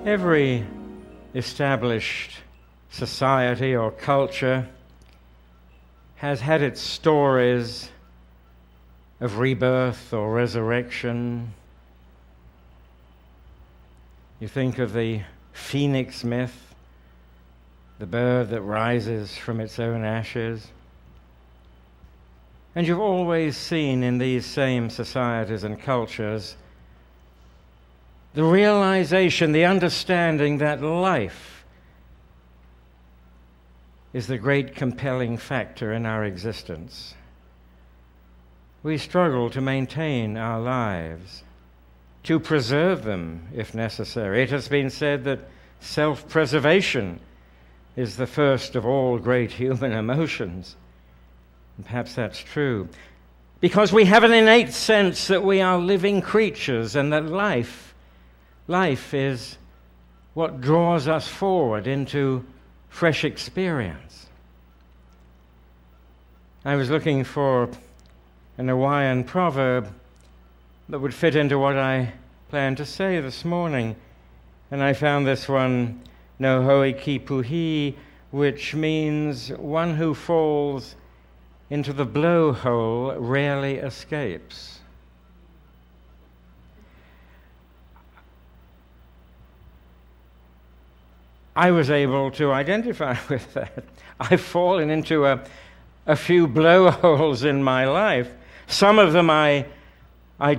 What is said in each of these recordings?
Every established society or culture has had its stories of rebirth or resurrection. You think of the phoenix myth, the bird that rises from its own ashes. And you've always seen in these same societies and cultures the realization, the understanding that life is the great compelling factor in our existence. We struggle to maintain our lives, to preserve them if necessary. It has been said that self-preservation is the first of all great human emotions. And perhaps that's true, because we have an innate sense that we are living creatures and that life is what draws us forward into fresh experience. I was looking for an Hawaiian proverb that would fit into what I planned to say this morning, and I found this one, no hoi ki puhi, which means one who falls into the blowhole rarely escapes. I was able to identify with that. I've fallen into a few blowholes in my life. Some of them I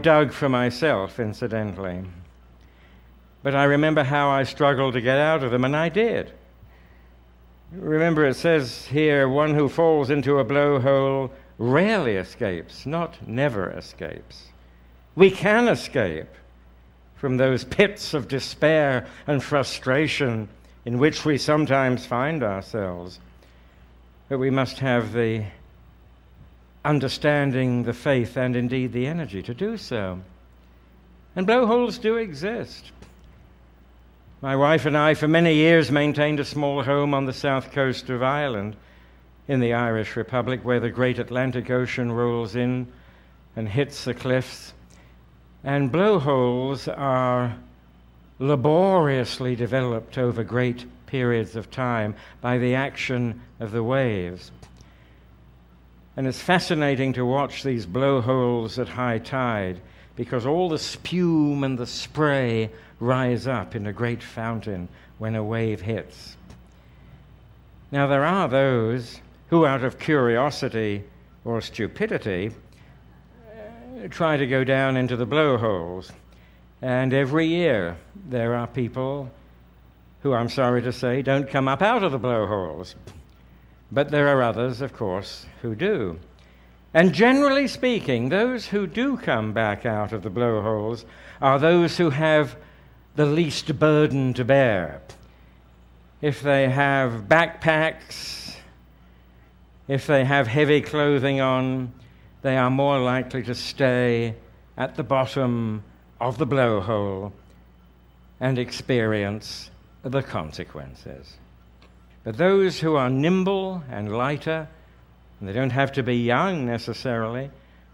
dug for myself, incidentally. But I remember how I struggled to get out of them, and I did. Remember, it says here, one who falls into a blowhole rarely escapes, not never escapes. We can escape from those pits of despair and frustration in which we sometimes find ourselves. But we must have the understanding, the faith, and indeed the energy to do so. And blowholes do exist. My wife and I, for many years, maintained a small home on the south coast of Ireland, in the Irish Republic, where the great Atlantic Ocean rolls in and hits the cliffs. And blowholes are laboriously developed over great periods of time by the action of the waves. And it's fascinating to watch these blowholes at high tide, because all the spume and the spray rise up in a great fountain when a wave hits. Now, there are those who, out of curiosity or stupidity, try to go down into the blowholes. And every year there are people who, I'm sorry to say, don't come up out of the blowholes. But there are others, of course, who do. And generally speaking, those who do come back out of the blowholes are those who have the least burden to bear. If they have backpacks, if they have heavy clothing on, they are more likely to stay at the bottom of the blowhole and experience the consequences. But those who are nimble and lighter, and they don't have to be young necessarily,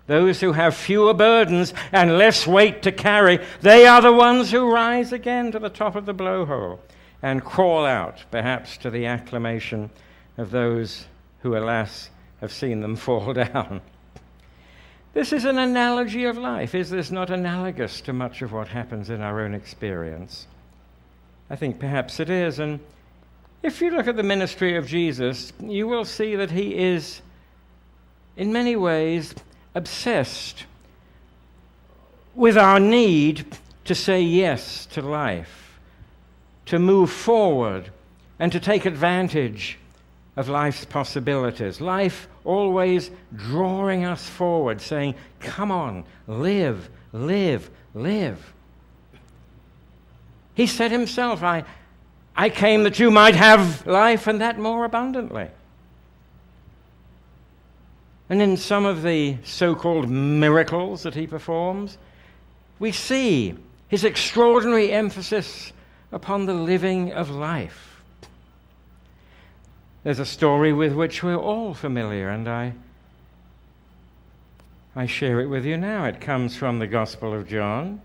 those who have fewer burdens and less weight to carry, they are the ones who rise again to the top of the blowhole and crawl out, perhaps to the acclamation of those who, alas, have seen them fall down. This is an analogy of life. Is this not analogous to much of what happens in our own experience? I think perhaps it is. And if you look at the ministry of Jesus, you will see that he is, in many ways, obsessed with our need to say yes to life, to move forward, and to take advantage of life's possibilities. Life always drawing us forward, saying, come on, live, live, live. He said himself, I came that you might have life and that more abundantly. And in some of the so-called miracles that he performs, we see his extraordinary emphasis upon the living of life. There's a story with which we're all familiar, and I share it with you now. It comes from the Gospel of John.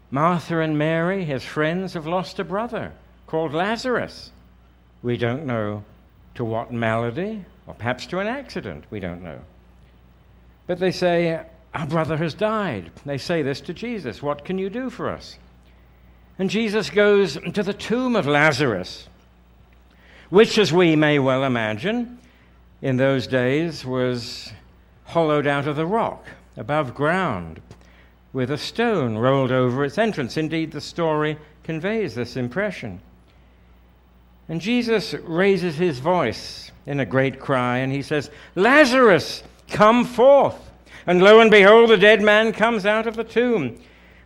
Martha and Mary, his friends, have lost a brother called Lazarus. We don't know to what malady, or perhaps to an accident, we don't know. But they say, our brother has died. They say this to Jesus. What can you do for us? And Jesus goes to the tomb of Lazarus, which, as we may well imagine, in those days was hollowed out of the rock, above ground, with a stone rolled over its entrance. Indeed, the story conveys this impression. And Jesus raises his voice in a great cry, and he says, Lazarus, come forth! And lo and behold, the dead man comes out of the tomb,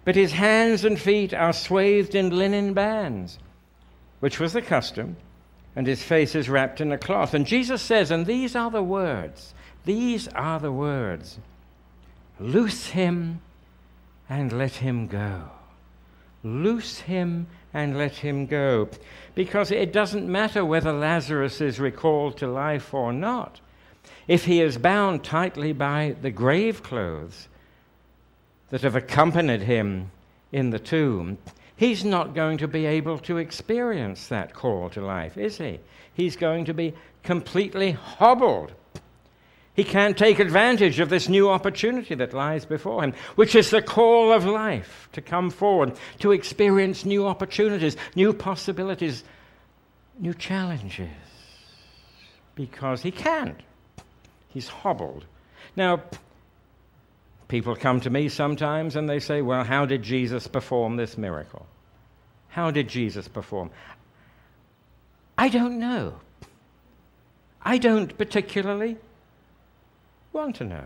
but his hands and feet are swathed in linen bands, which was the custom, and his face is wrapped in a cloth. And Jesus says, and these are the words, loose him and let him go. Loose him and let him go. Because it doesn't matter whether Lazarus is recalled to life or not. If he is bound tightly by the grave clothes that have accompanied him in the tomb, he's not going to be able to experience that call to life, is he? He's going to be completely hobbled. He can't take advantage of this new opportunity that lies before him, which is the call of life to come forward, to experience new opportunities, new possibilities, new challenges, because he can't. He's hobbled. Now, people come to me sometimes and they say, well, how did Jesus perform this miracle? How did Jesus perform? I don't know. I don't particularly want to know.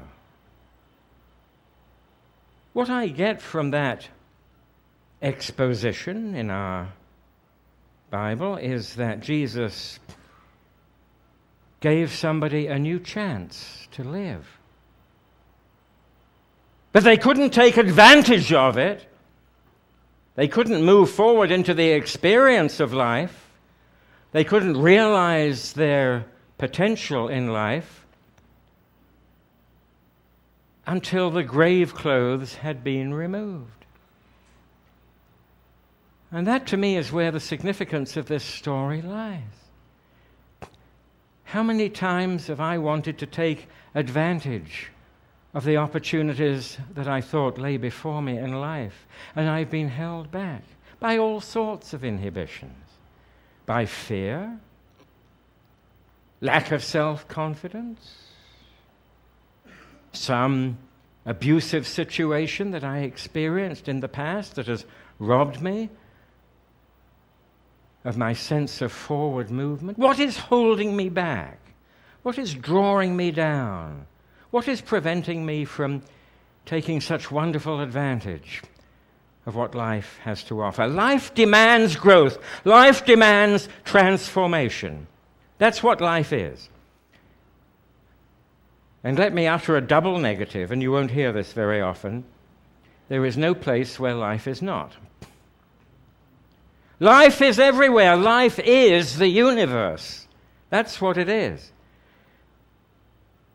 What I get from that exposition in our Bible is that Jesus gave somebody a new chance to live. But they couldn't take advantage of it. They couldn't move forward into the experience of life. They couldn't realize their potential in life until the grave clothes had been removed. And that, to me, is where the significance of this story lies. How many times have I wanted to take advantage of the opportunities that I thought lay before me in life, and I've been held back by all sorts of inhibitions, by fear, lack of self-confidence, some abusive situation that I experienced in the past that has robbed me of my sense of forward movement. What is holding me back? What is drawing me down? What is preventing me from taking such wonderful advantage of what life has to offer? Life demands growth. Life demands transformation. That's what life is. And let me utter a double negative, and you won't hear this very often. There is no place where life is not. Life is everywhere. Life is the universe. That's what it is.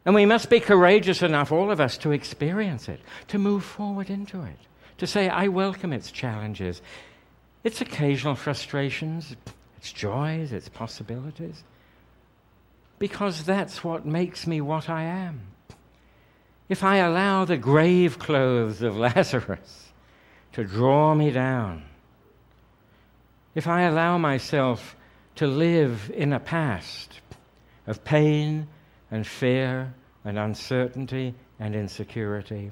And we must be courageous enough, all of us, to experience it, to move forward into it, to say, I welcome its challenges, its occasional frustrations, its joys, its possibilities, because that's what makes me what I am. If I allow the grave clothes of Lazarus to draw me down, if I allow myself to live in a past of pain and fear and uncertainty and insecurity,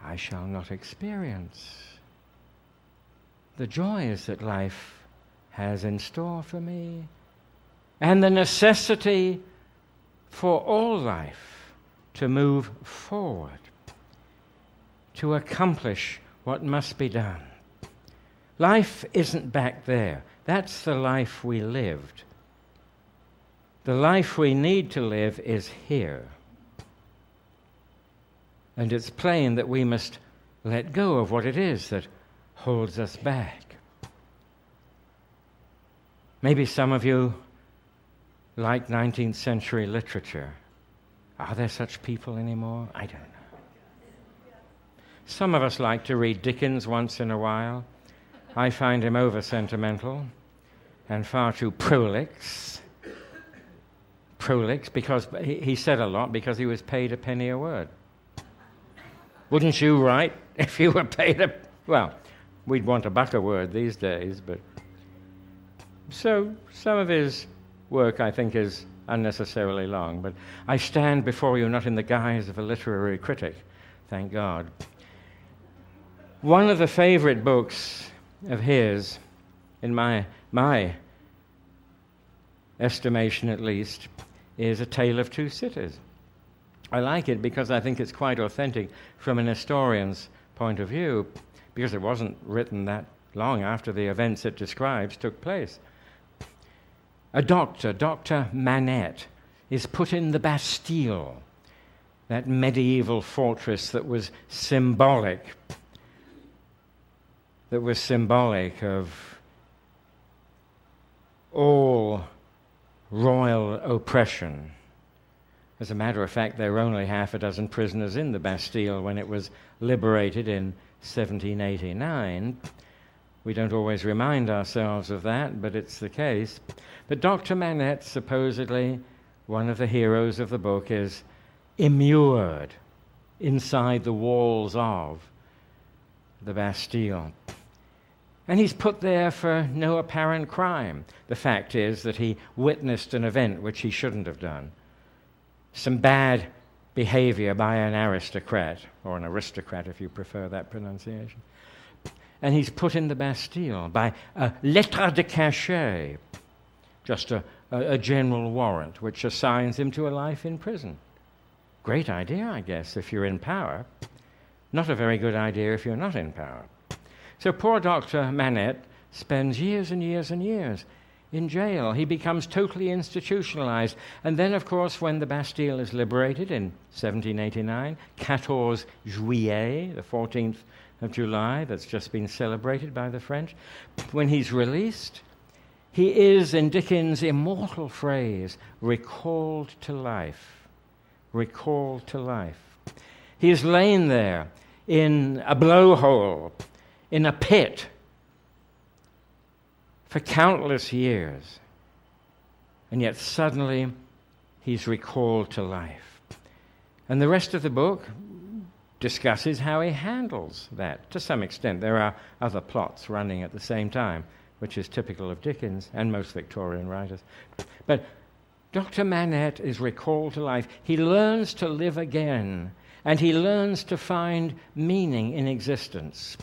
I shall not experience the joys that life has in store for me and the necessity for all life to move forward, to accomplish what must be done. Life isn't back there. That's the life we lived. The life we need to live is here. And it's plain that we must let go of what it is that holds us back. Maybe some of you like 19th century literature. Are there such people anymore? I don't know. Some of us like to read Dickens once in a while. I find him over-sentimental and far too prolix. Prolix, because he said a lot because he was paid a penny a word. Wouldn't you write if you were paid a... Well, we'd want $1 a word these days, but... So some of his work, I think, is unnecessarily long, but I stand before you not in the guise of a literary critic, thank God. One of the favorite books of his, in my estimation at least, is A Tale of Two Cities. I like it because I think it's quite authentic from an historian's point of view, because it wasn't written that long after the events it describes took place. A doctor, Dr. Manette, is put in the Bastille, that medieval fortress that was symbolic of all royal oppression. As a matter of fact, there were only half a dozen prisoners in the Bastille when it was liberated in 1789. We don't always remind ourselves of that, but it's the case. But Dr. Manette, supposedly one of the heroes of the book, is immured inside the walls of the Bastille. And he's put there for no apparent crime. The fact is that he witnessed an event which he shouldn't have done. Some bad behavior by an aristocrat, or an aristocrat if you prefer that pronunciation. And he's put in the Bastille by a lettre de cachet, just a general warrant, which assigns him to a life in prison. Great idea, I guess, if you're in power. Not a very good idea if you're not in power. So poor Dr. Manette spends years and years and years in jail. He becomes totally institutionalized. And then, of course, when the Bastille is liberated in 1789, 14 Juillet, the 14th of July, that's just been celebrated by the French, when he's released, he is, in Dickens' immortal phrase, recalled to life. Recalled to life. He is lain there in a blowhole, in a pit, for countless years. And yet suddenly he's recalled to life. And the rest of the book discusses how he handles that. To some extent, there are other plots running at the same time, which is typical of Dickens and most Victorian writers. But Dr. Manette is recalled to life. He learns to live again, and he learns to find meaning in existence.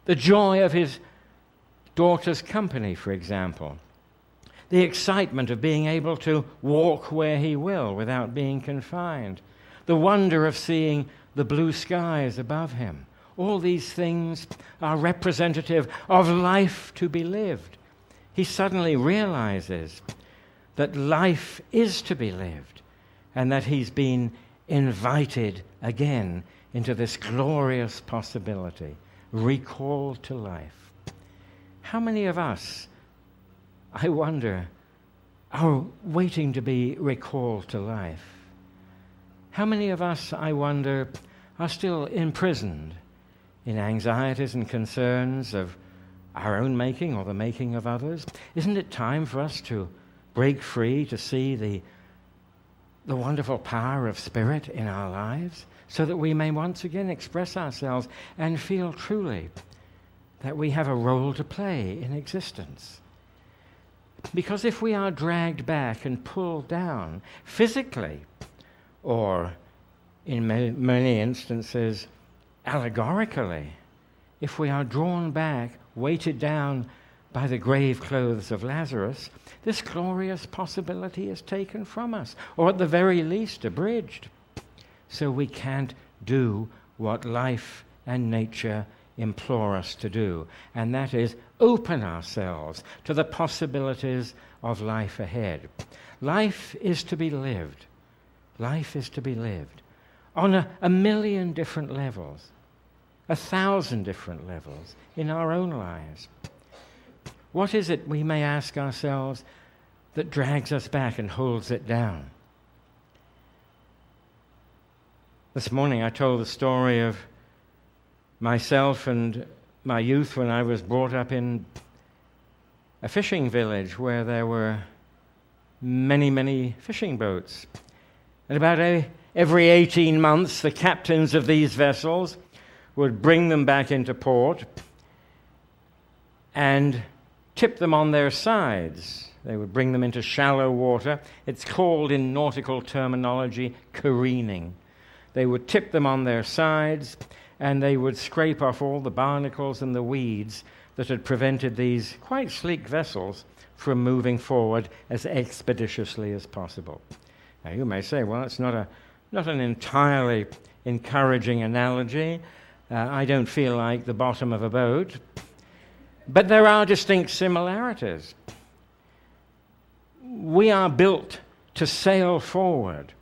The joy of his daughter's company, for example. The excitement of being able to walk where he will without being confined. The wonder of seeing the blue skies above him. All these things are representative of life to be lived. He suddenly realizes that life is to be lived and that he's been invited again into this glorious possibility. Recalled to life. How many of us, I wonder, are waiting to be recalled to life? How many of us, I wonder, are still imprisoned in anxieties and concerns of our own making or the making of others? Isn't it time for us to break free, to see the wonderful power of spirit in our lives, so that we may once again express ourselves and feel truly that we have a role to play in existence? Because if we are dragged back and pulled down physically, or in many instances allegorically, if we are drawn back, weighted down by the grave clothes of Lazarus, this glorious possibility is taken from us, or at the very least abridged. So we can't do what life and nature implore us to do, and that is open ourselves to the possibilities of life ahead. Life is to be lived. Life is to be lived on a million different levels, 1,000 different levels in our own lives. What is it, we may ask ourselves, that drags us back and holds it down? This morning I told the story of myself and my youth when I was brought up in a fishing village where there were many, many fishing boats. And about every 18 months, the captains of these vessels would bring them back into port and tip them on their sides. They would bring them into shallow water. It's called, in nautical terminology, careening. They would tip them on their sides, and they would scrape off all the barnacles and the weeds that had prevented these quite sleek vessels from moving forward as expeditiously as possible. Now, you may say, well, it's not an entirely encouraging analogy. I don't feel like the bottom of a boat. But there are distinct similarities. We are built to sail forward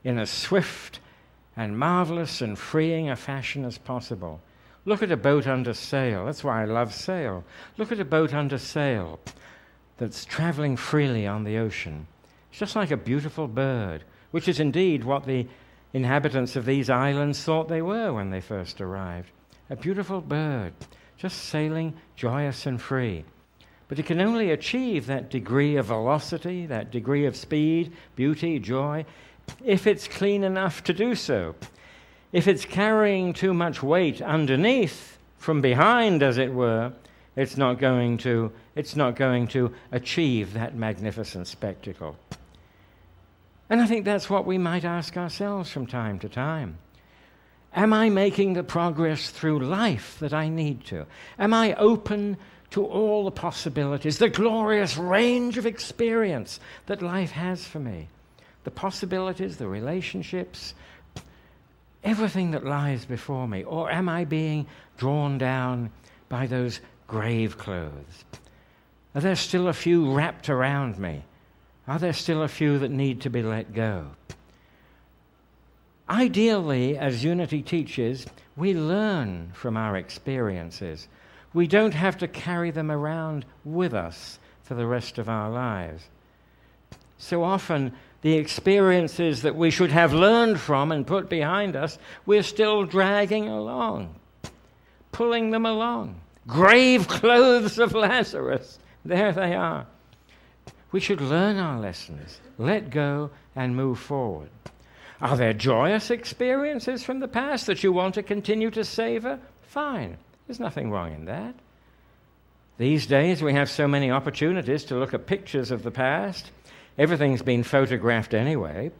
in as swift and marvelous and freeing a fashion as possible. Look at a boat under sail. That's why I love sail. Look at a boat under sail that's traveling freely on the ocean. It's just like a beautiful bird, which is indeed what the inhabitants of these islands thought they were when they first arrived. A beautiful bird, just sailing joyous and free. But it can only achieve that degree of velocity, that degree of speed, beauty, joy, if it's clean enough to do so. If it's carrying too much weight underneath, from behind as it were, it's not going to achieve that magnificent spectacle. And I think that's what we might ask ourselves from time to time. Am I making the progress through life that I need to? Am I open to all the possibilities, the glorious range of experience that life has for me? The possibilities, the relationships, everything that lies before me. Or am I being drawn down by those grave clothes? Are there still a few wrapped around me? Are there still a few that need to be let go? Ideally, as Unity teaches, we learn from our experiences. We don't have to carry them around with us for the rest of our lives. So often, the experiences that we should have learned from and put behind us, we're still dragging along, pulling them along. Grave clothes of Lazarus, there they are. We should learn our lessons, let go, and move forward. Are there joyous experiences from the past that you want to continue to savor? Fine. There's nothing wrong in that. These days we have so many opportunities to look at pictures of the past. Everything's been photographed anyway,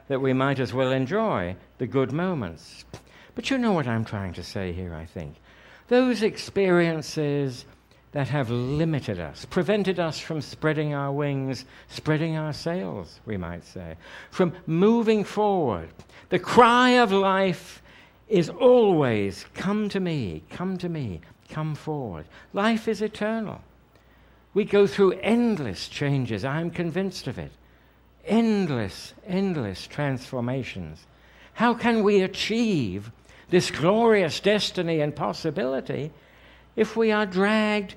that we might as well enjoy the good moments. But you know what I'm trying to say here, I think. Those experiences that have limited us, prevented us from spreading our wings, spreading our sails, we might say, from moving forward. The cry of life is always, come to me, come forward. Life is eternal. We go through endless changes, I'm convinced of it. Endless transformations. How can we achieve this glorious destiny and possibility if we are dragged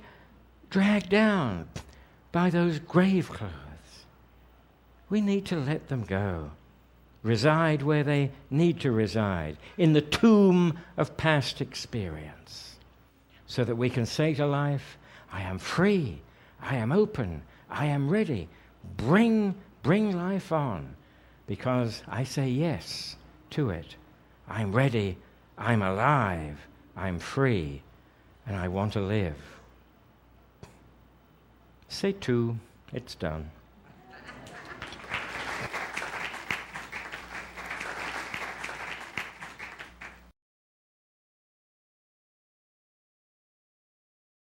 down by those grave clothes? We need to let them go. Reside where they need to reside, in the tomb of past experience, so that we can say to life, I am free, I am open, I am ready. Bring life on, because I say yes to it. I'm ready, I'm alive, I'm free, and I want to live. Say two, it's done.